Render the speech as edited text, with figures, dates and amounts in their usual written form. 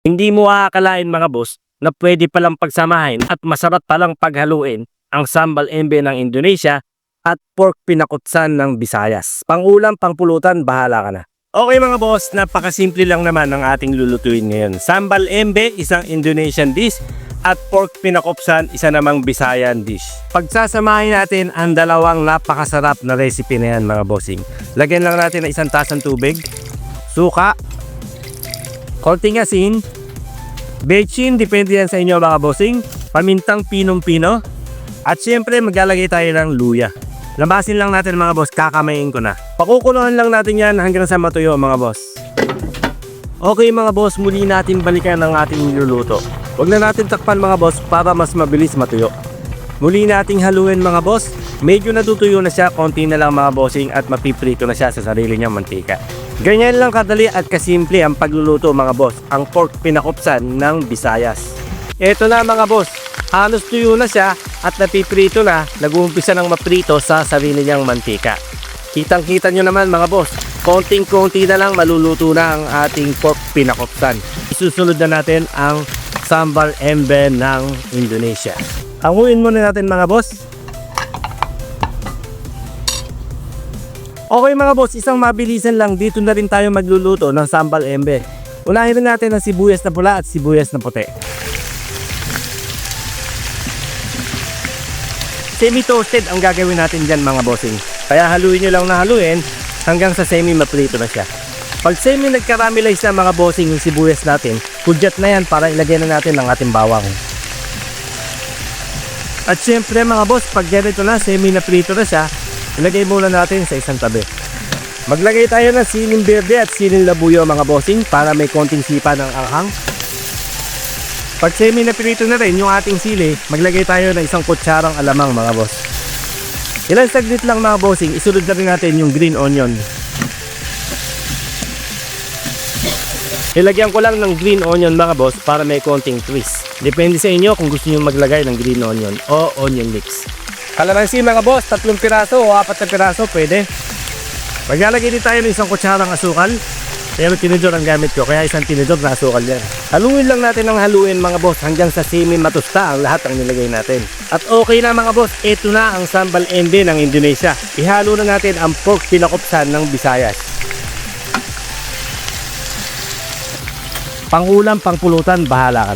Hindi mo aakalain mga boss na pwede palang pagsamahin at masarap palang paghaluin ang sambal embe ng Indonesia at pork pinakutsan ng Visayas. Pangulam, pangpulutan, bahala ka na. Okay mga boss, napakasimple lang naman ang ating lulutuin ngayon. Sambal embe, isang Indonesian dish, at pork pinakupsan, isa namang Visayan dish. Pagsasamahin natin ang dalawang napakasarap na recipe na yan mga bossing. Lagyan lang natin ng isang tasang tubig, suka, konting asin, bechin, depende yan sa inyo mga bossing, pamintang pinong-pino, at syempre maglalagay tayo ng luya. Labasin lang natin mga boss, kakamayin ko na. Pakukuluan lang natin yan hanggang sa matuyo mga boss. Okay mga boss, muli natin balikan ang ating niluluto. Huwag na natin takpan mga boss para mas mabilis matuyo. Muli nating haluin mga boss, medyo natutuyo na siya, konti na lang mga bossing at mapiprito na siya sa sarili niyang mantika. Ganyan lang kadali at kasimple ang pagluluto mga boss, ang pork pinakupsan ng Visayas. Ito na mga boss, halos tuyo na siya at napiprito na, nag-uumpisa ng maprito sa sarili niyang mantika. Kitang-kita nyo naman mga boss, konting-konti na lang maluluto na ang ating pork pinakupsan. Isusunod na natin ang sambal embe ng Indonesia. Hanguin muna natin mga boss. Okay mga boss, isang mabilisan lang, dito na rin tayo magluluto ng sambal embe. Unahin na natin ang sibuyas na pula at sibuyas na puti. Semi-toasted ang gagawin natin dyan mga bossing. Kaya haluin nyo lang na haluin hanggang sa semi-maprito na siya. Pag semi nag-caramelize na mga bossing yung sibuyas natin, kudyat na yan para ilagay na natin ang ating bawang. At syempre mga boss, pag ganito na, semi-naprito na siya, ilagay muna natin sa isang tabi. Maglagay tayo ng siling berde at siling labuyo mga bossing para may konting sipa ng anghang. Pag semi-naprito na rin yung ating sili, maglagay tayo ng isang kutsarang alamang mga boss. Ilang saglit lang mga bossing, isunod na rin natin yung green onion. Ilagyan ko lang ng green onion mga boss para may konting twist. Depende sa inyo kung gusto nyo maglagay ng green onion o onion leeks. Kalamansi mga boss, 3 piraso o 4 na piraso pwede. Maglalagay din tayo ng isang kutsarang asukal. Pero tinidor ang gamit ko, kaya isang tinidor na asukal yan. Haluin lang natin ng haluin mga boss hanggang sa semi matusta ang lahat ang nilagay natin. At okay na mga boss, ito na ang sambal embe ng Indonesia. Ihalo na natin ang pork pinakupsan ng Visayas. Pangulam, pangpulutan, bahala ka na.